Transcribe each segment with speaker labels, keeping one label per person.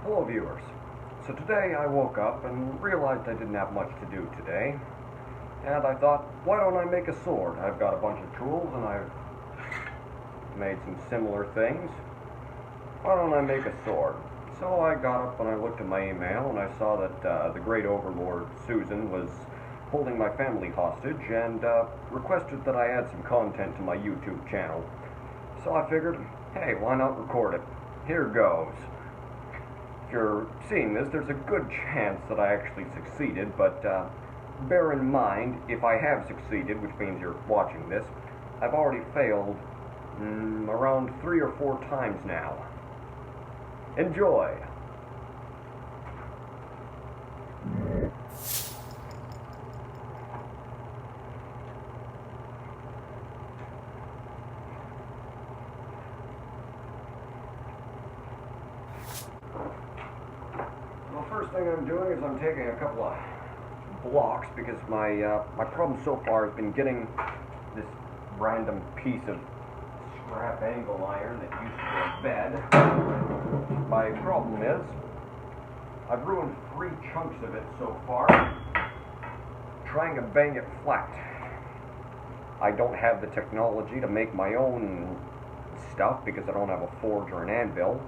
Speaker 1: Hello viewers. So today I woke up and realized I didn't have much to do today. And I thought, why don't I make a sword? I've got a bunch of tools and I've made some similar things. Why don't I make a sword? So I got up and I looked at my email and I saw that the great overlord Susan was holding my family hostage and requested that I add some content to my YouTube channel. So I figured, hey, why not record it? Here goes. If you're seeing this, there's a good chance that I actually succeeded, but bear in mind, if I have succeeded, which means you're watching this, I've already failed around 3 or 4 times now. Enjoy! Well, first thing I'm doing is I'm taking a couple of blocks because my problem so far has been getting this random piece of scrap angle iron that used to be a bed. My problem is I've ruined 3 chunks of it so far trying to bang it flat. I don't have the technology to make my own stuff because I don't have a forge or an anvil.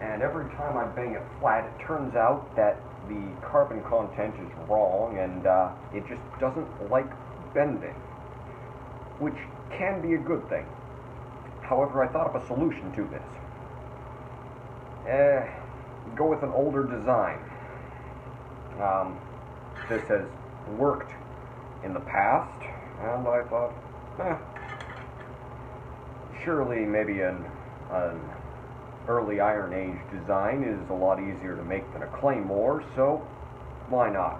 Speaker 1: And every time I bang it flat, it turns out that the carbon content is wrong and it just doesn't like bending, which can be a good thing. However, I thought of a solution to this. Go with an older design. This has worked in the past, and I thought, surely maybe an early Iron Age design is a lot easier to make than a claymore, so why not?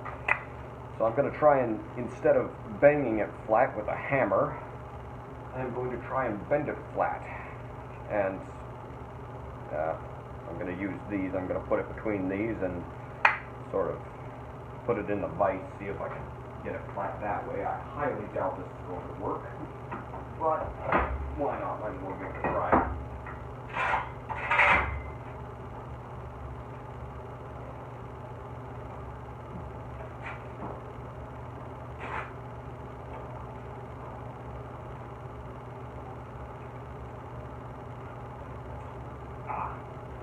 Speaker 1: So I'm going to try and, instead of banging it flat with a hammer, I'm going to try and bend it flat. And I'm going to use these, I'm going to put it between these and sort of put it in the vise, see if I can get it flat that way. I highly doubt this is going to work, but why not? Might as well give it a try.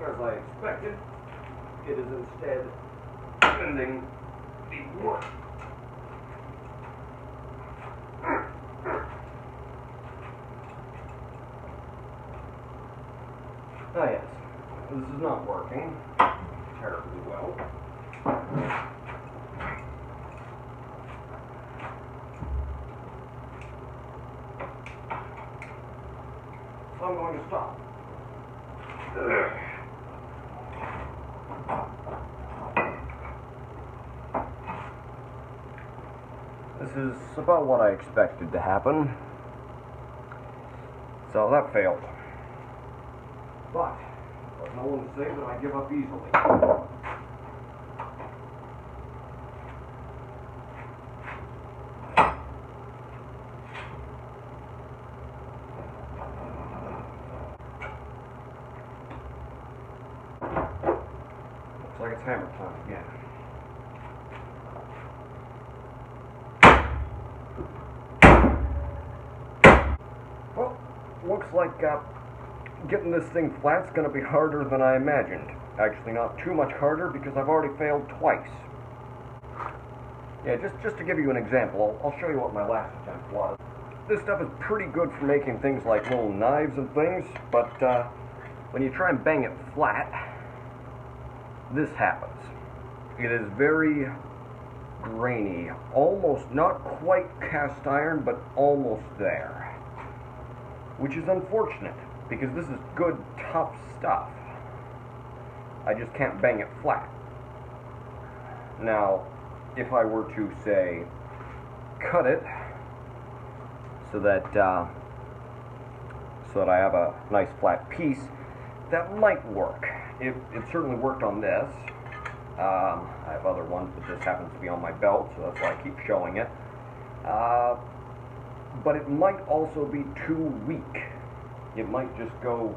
Speaker 1: As I expected, it is instead bending the wood. Ah yes, this is not working terribly well. So I'm going to stop. This is about what I expected to happen. So that failed. But there's no one to say that I give up easily. Looks like it's hammer time again. Well, looks like getting this thing flat's going to be harder than I imagined. Actually, not too much harder because I've already failed twice. Yeah, just to give you an example, I'll show you what my last attempt was. This stuff is pretty good for making things like little knives and things, but when you try and bang it flat, this happens. It is very grainy, almost not quite cast iron, but almost there. Which is unfortunate, because this is good, tough stuff. I just can't bang it flat. Now, if I were to, say, cut it so that I have a nice flat piece, that might work. It certainly worked on this. I have other ones, but this happens to be on my belt, so that's why I keep showing it. But it might also be too weak. It might just go,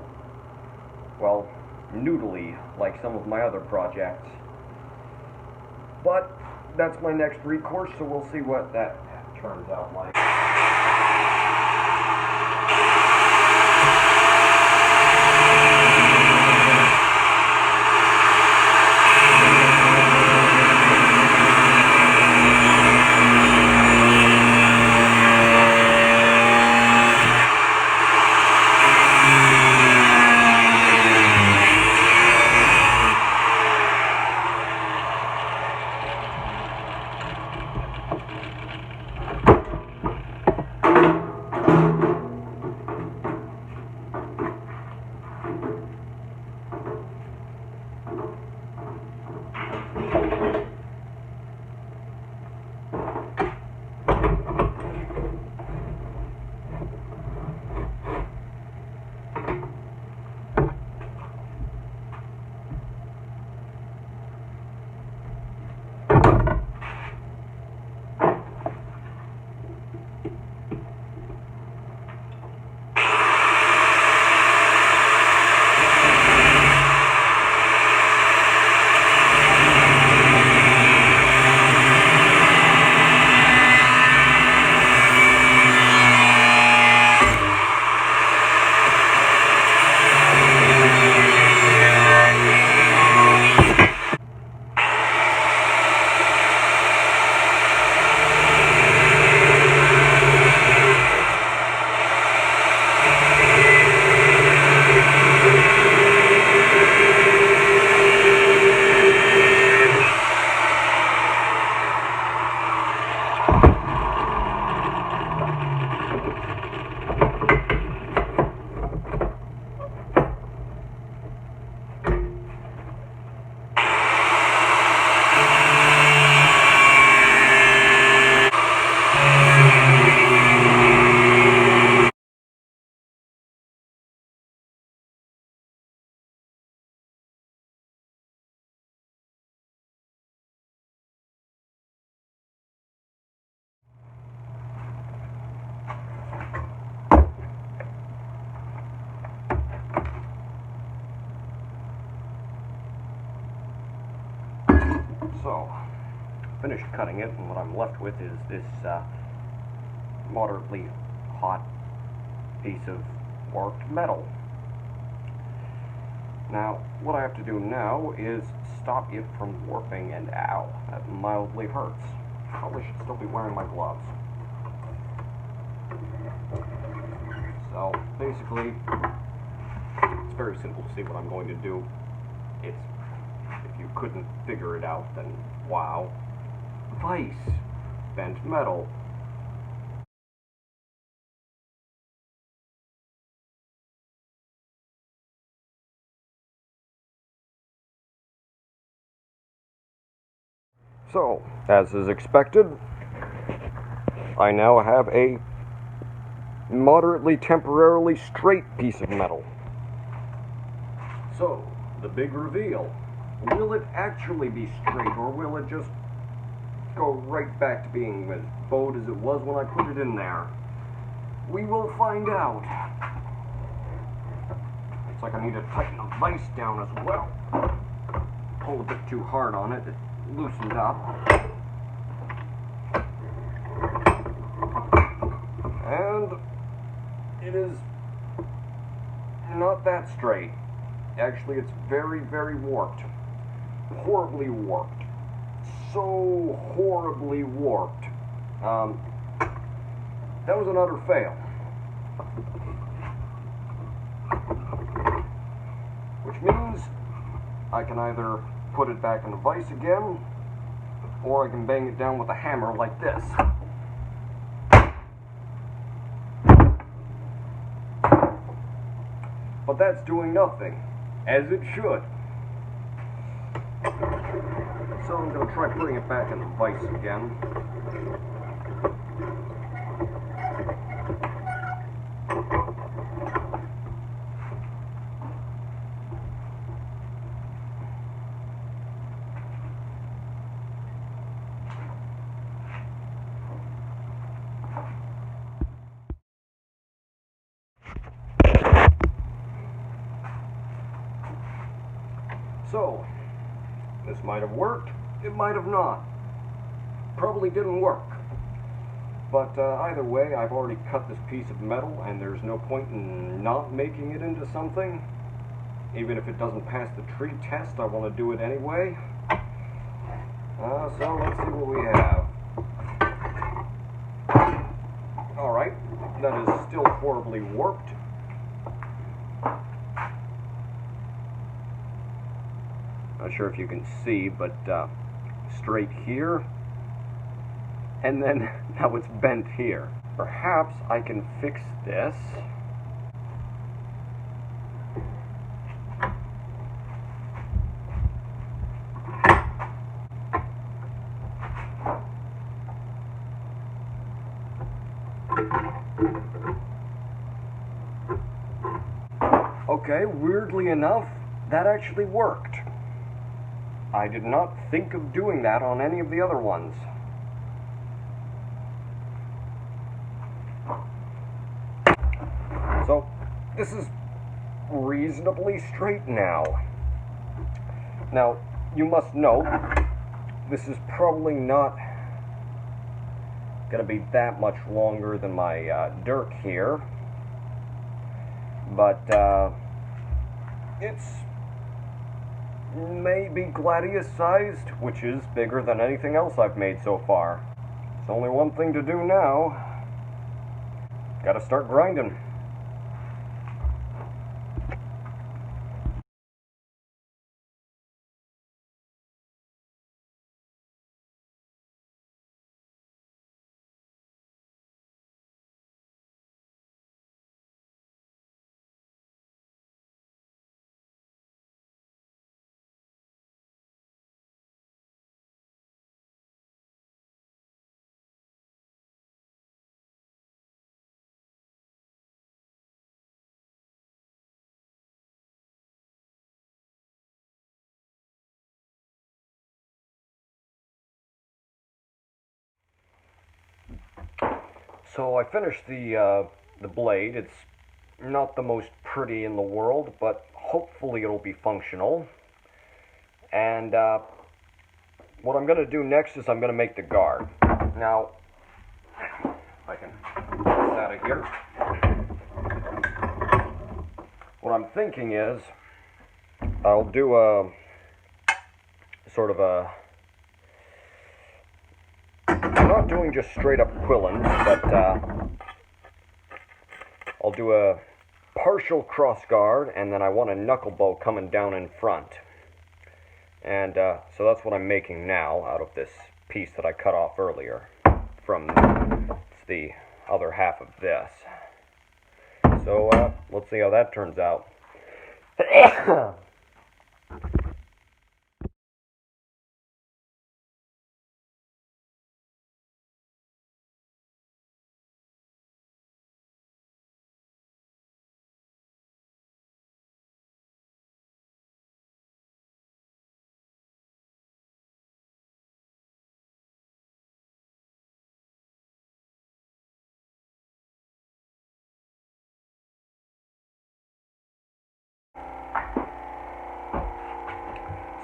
Speaker 1: well, noodly like some of my other projects. But that's my next recourse, so we'll see what that turns out like. So, finished cutting it, and what I'm left with is this moderately hot piece of warped metal. Now, what I have to do now is stop it from warping, and ow, that mildly hurts. Probably should still be wearing my gloves. So, basically, it's very simple to see what I'm going to do. If you couldn't figure it out, then wow. Vice. Bent metal. So, as is expected, I now have a moderately temporarily straight piece of metal. So, the big reveal. Will it actually be straight, or will it just go right back to being as bowed as it was when I put it in there? We will find out. Looks like I need to tighten the vise down as well. Pull a bit too hard on it, it loosened up. And it is not that straight. Actually, it's very, very warped. Horribly warped. So horribly warped. That was an utter fail. Which means I can either put it back in the vise again, or I can bang it down with a hammer like this. But that's doing nothing, as it should. So I'm going to try putting it back in the vise again. So, this might have worked, it might have not. Probably didn't work. But either way, I've already cut this piece of metal, and there's no point in not making it into something. Even if it doesn't pass the tree test, I want to do it anyway. So let's see what we have. Alright, that is still horribly warped. Not sure if you can see, but straight here. And then now it's bent here. Perhaps I can fix this. Okay, weirdly enough, that actually worked. I did not think of doing that on any of the other ones. So, this is reasonably straight now. Now, you must note, this is probably not going to be that much longer than my dirt here. But, it's maybe gladius sized, which is bigger than anything else I've made so far. There's only one thing to do now. Gotta start grinding. So I finished the blade. It's not the most pretty in the world, but hopefully it'll be functional. And what I'm going to do next is I'm going to make the guard. Now, if I can get this out of here. What I'm thinking is I'll do a sort of a... I'm not doing just straight up quillins, but I'll do a partial cross guard, and then I want a knuckle bow coming down in front. And so that's what I'm making now out of this piece that I cut off earlier from the other half of this. So let's see how that turns out.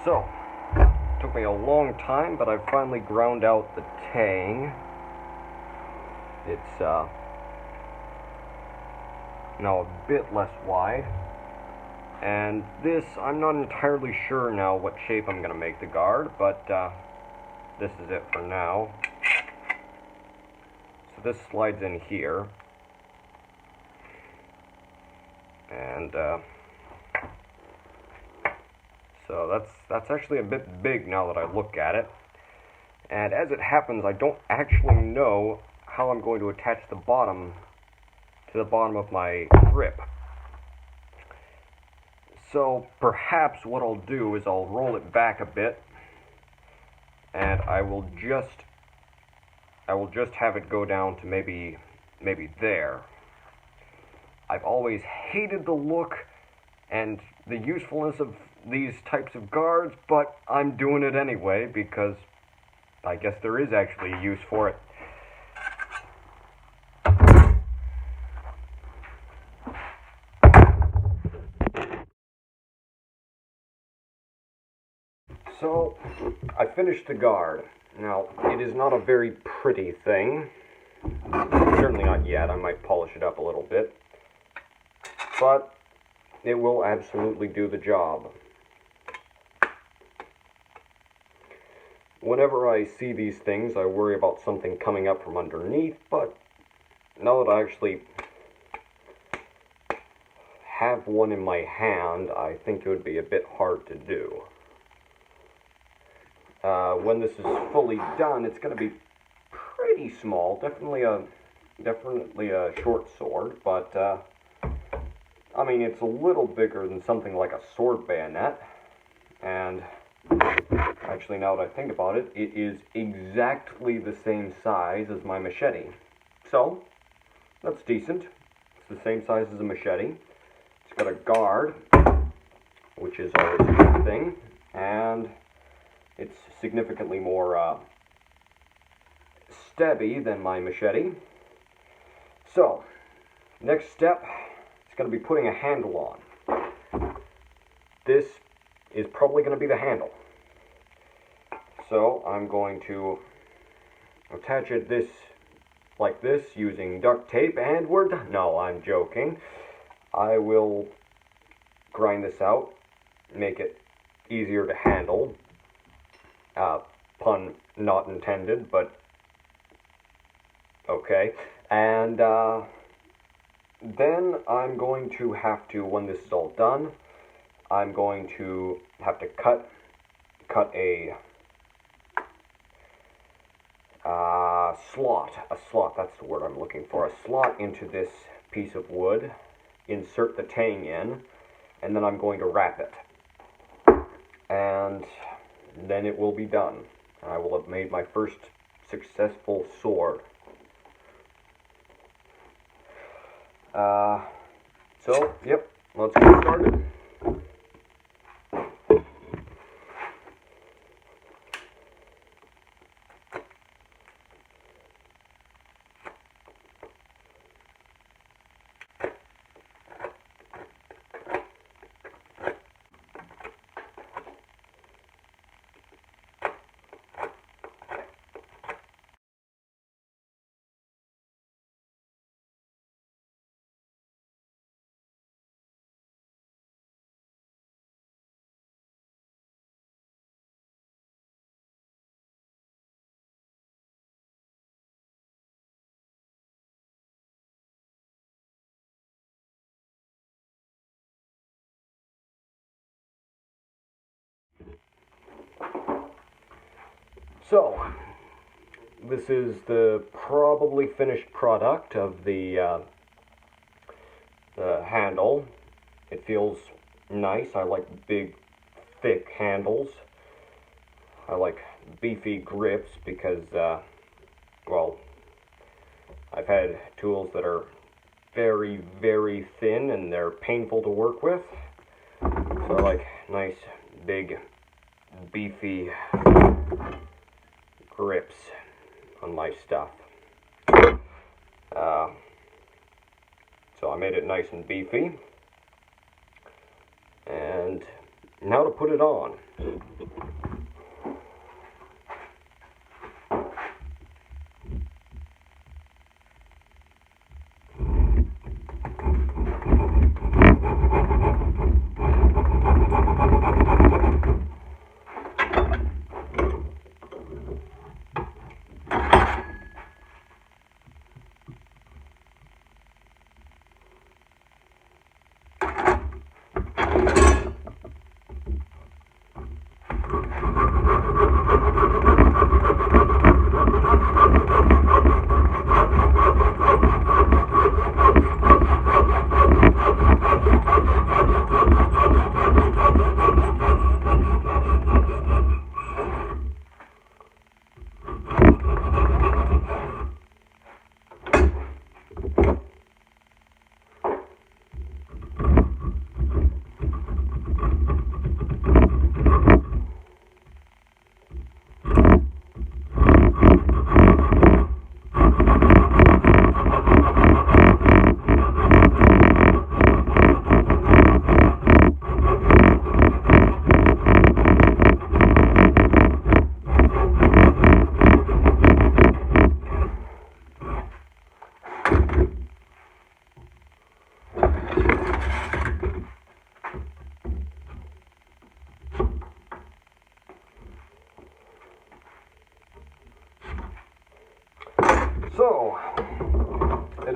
Speaker 1: So, took me a long time, but I've finally ground out the tang. It's now a bit less wide. And this, I'm not entirely sure now what shape I'm going to make the guard, but this is it for now. So this slides in here. And so that's actually a bit big now that I look at it. And as it happens, I don't actually know how I'm going to attach the bottom to the bottom of my grip. So perhaps what I'll do is I'll roll it back a bit, and I will just have it go down to maybe there. I've always hated the look and the usefulness of these types of guards, but I'm doing it anyway because I guess there is actually a use for it. So, I finished the guard. Now, it is not a very pretty thing. Certainly not yet. I might polish it up a little bit. But it will absolutely do the job. Whenever I see these things, I worry about something coming up from underneath, but now that I actually have one in my hand, I think it would be a bit hard to do. When this is fully done, it's going to be pretty small. Definitely a short sword, but I mean, it's a little bigger than something like a sword bayonet. And actually, now that I think about it, it is exactly the same size as my machete. So, that's decent. It's the same size as a machete. It's got a guard, which is always a good thing, and it's significantly more stabby than my machete. So, next step, it's going to be putting a handle on. This is probably going to be the handle. So, I'm going to attach it like this using duct tape, and we're done. No, I'm joking. I will grind this out, make it easier to handle. Pun not intended, but okay. And then I'm going to have to, when this is all done, I'm going to have to cut a slot, that's the word I'm looking for, a slot into this piece of wood, insert the tang in, and then I'm going to wrap it. And then it will be done. I will have made my first successful sword. So, yep, let's get started. So, this is the probably finished product of the handle. It feels nice. I like big, thick handles. I like beefy grips because, well, I've had tools that are very, very thin and they're painful to work with. So I like nice, big, beefy grips on my stuff. So I made it nice and beefy. And now to put it on.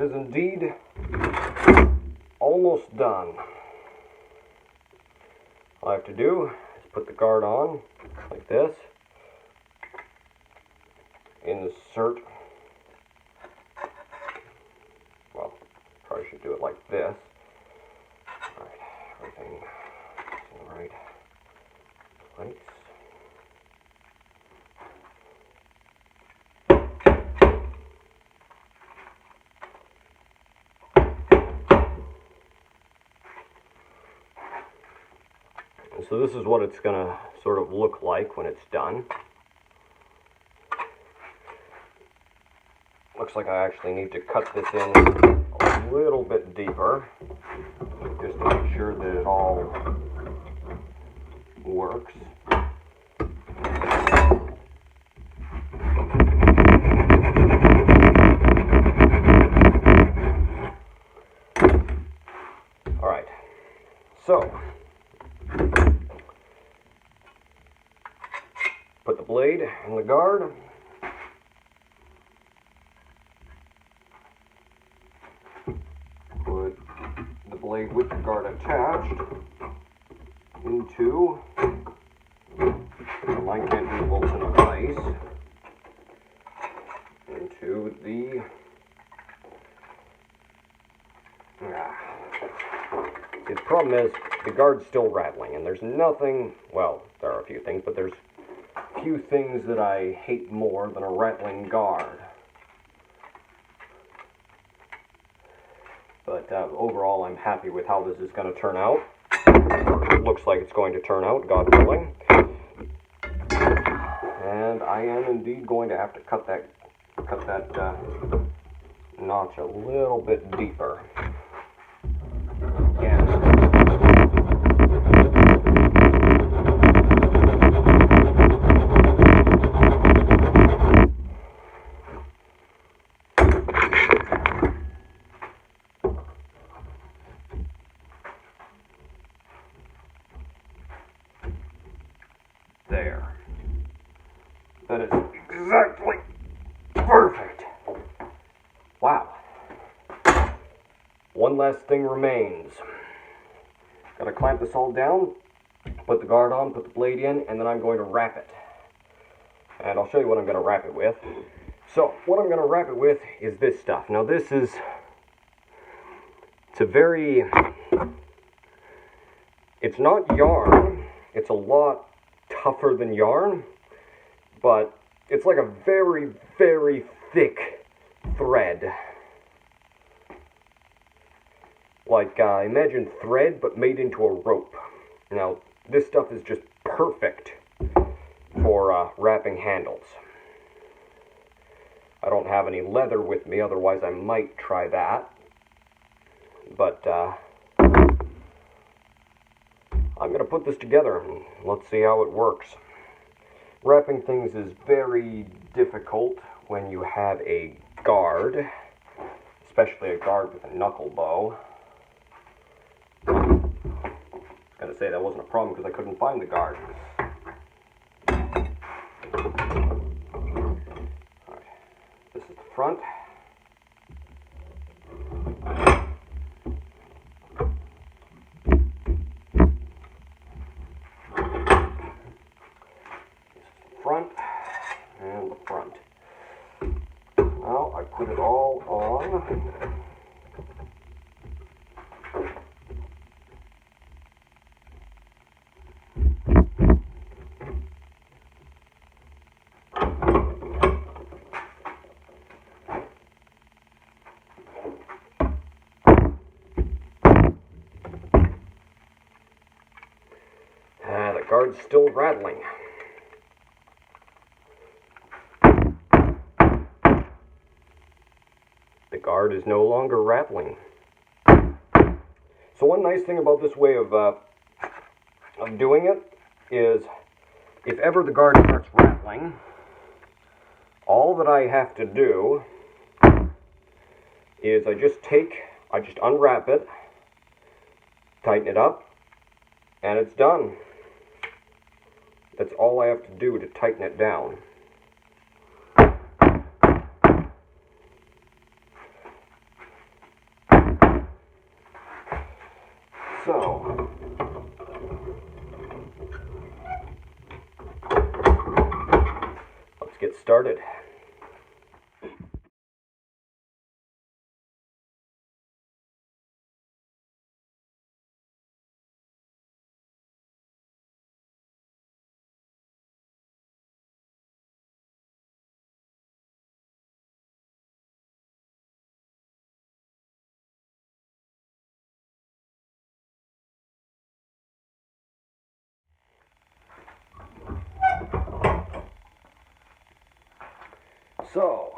Speaker 1: is indeed almost done. All I have to do is put the guard on like this, insert, well, probably should do it like this. All right, everything is in the right place. So this is what it's going to sort of look like when it's done. Looks like I actually need to cut this in a little bit deeper, just to make sure that it all works. Alright, so put the blade in the guard. Put the blade with the guard attached into the line can't bolts in place, into the the problem is the guard's still rattling, and there's nothing, well, there are a few things, but there's few things that I hate more than a rattling guard. But overall, I'm happy with how this is going to turn out. It looks like it's going to turn out, God willing. And I am indeed going to have to cut that notch a little bit deeper. Again. There. That is exactly perfect. Wow. One last thing remains. Gotta clamp this all down, put the guard on, put the blade in, and then I'm going to wrap it. And I'll show you what I'm going to wrap it with. So, what I'm going to wrap it with is this stuff. Now this is, it's not yarn, it's a lot tougher than yarn, but it's like a very, very thick thread. Like, imagine thread, but made into a rope. Now, this stuff is just perfect for wrapping handles. I don't have any leather with me, otherwise I might try that. But, I'm going to put this together and let's see how it works. Wrapping things is very difficult when you have a guard, especially a guard with a knuckle bow. I was going to say that wasn't a problem because I couldn't find the guard. Alright, this is the front. Front and the front. Now I put it all on. The guard's still rattling. The guard is no longer rattling. So one nice thing about this way of doing it is, if ever the guard starts rattling, all that I have to do is I just unwrap it, tighten it up, and it's done. That's all I have to do to tighten it down. started. So,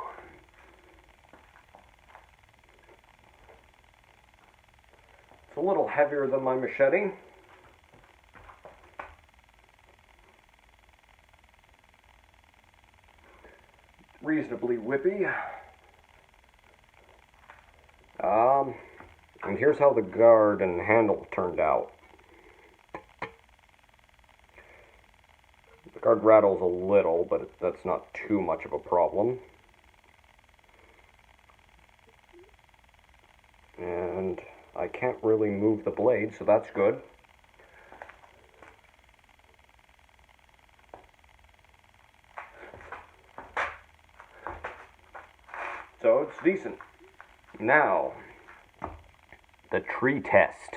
Speaker 1: it's a little heavier than my machete. Reasonably whippy. And here's how the guard and handle turned out. The guard rattles a little, but that's not too much of a problem. And I can't really move the blade, so that's good. So it's decent. Now, the tree test.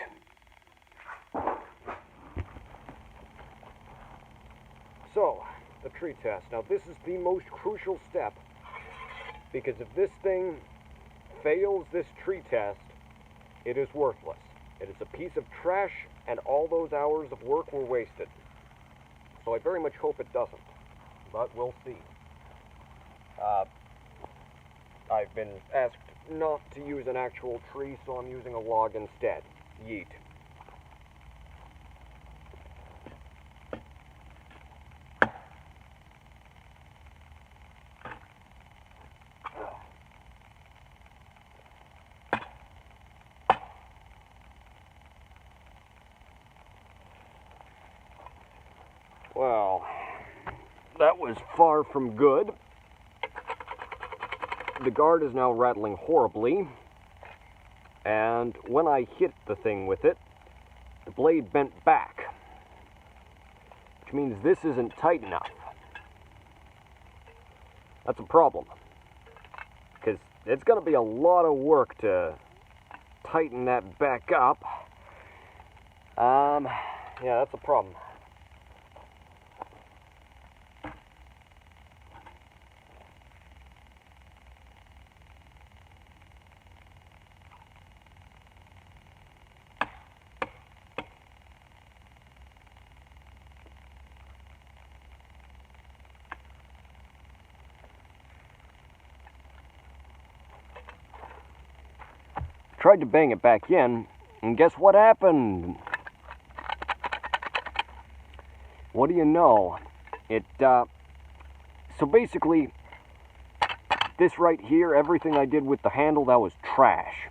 Speaker 1: So, the tree test. Now this is the most crucial step, because if this thing fails this tree test, it is worthless. It is a piece of trash, and all those hours of work were wasted. So I very much hope it doesn't, but we'll see. I've been asked not to use an actual tree, so I'm using a log instead. Yeet. Well, that was far from good. The guard is now rattling horribly, and when I hit the thing with it, the blade bent back, which means this isn't tight enough. That's a problem, because it's going to be a lot of work to tighten that back up. Yeah, that's a problem. Tried to bang it back in, and guess what happened? What do you know? So basically, this right here, everything I did with the handle, that was trash.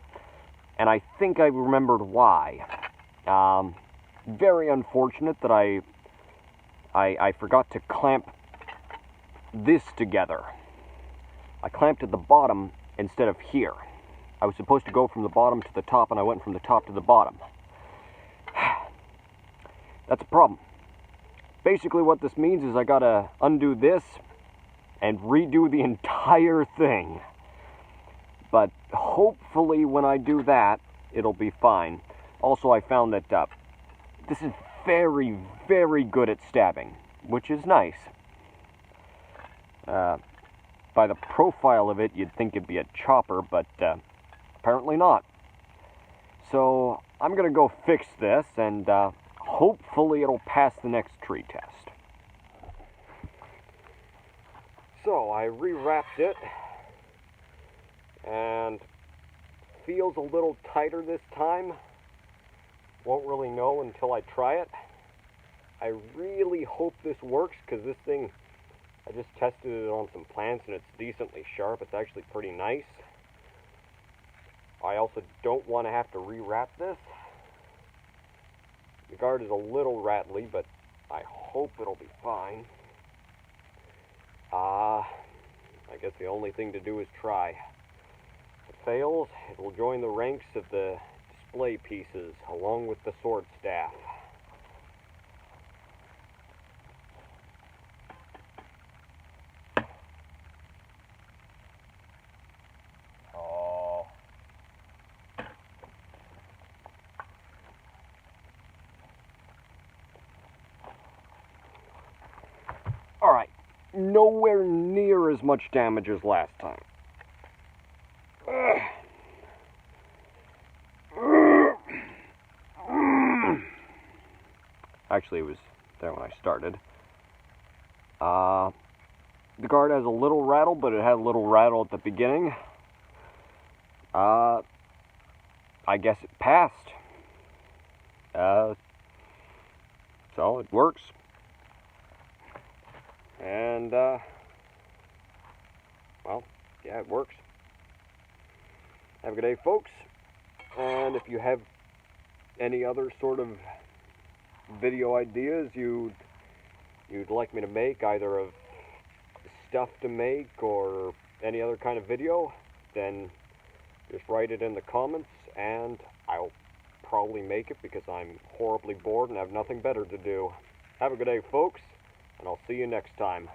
Speaker 1: And I think I remembered why. Very unfortunate that I forgot to clamp this together. I clamped at the bottom instead of here. I was supposed to go from the bottom to the top, and I went from the top to the bottom. That's a problem. Basically what this means is I gotta undo this and redo the entire thing. But hopefully when I do that, it'll be fine. Also, I found that this is very, very good at stabbing, which is nice. By the profile of it, you'd think it'd be a chopper, but apparently not. So I'm gonna go fix this, and hopefully it'll pass the next tree test. So I rewrapped it, and feels a little tighter this time. Won't really know until I try it. I really hope this works, because this thing, I just tested it on some plants and it's decently sharp. It's actually pretty nice. I also don't want to have to rewrap this. The guard is a little rattly, but I hope it'll be fine. I guess the only thing to do is try. If it fails, it will join the ranks of the display pieces, along with the sword staff. Alright, nowhere near as much damage as last time. Actually, it was there when I started. The guard has a little rattle, but it had a little rattle at the beginning. I guess it passed. So it works. And, well, yeah, it works. Have a good day, folks. And if you have any other sort of video ideas you'd like me to make, either of stuff to make or any other kind of video, then just write it in the comments and I'll probably make it because I'm horribly bored and have nothing better to do. Have a good day, folks, and I'll see you next time.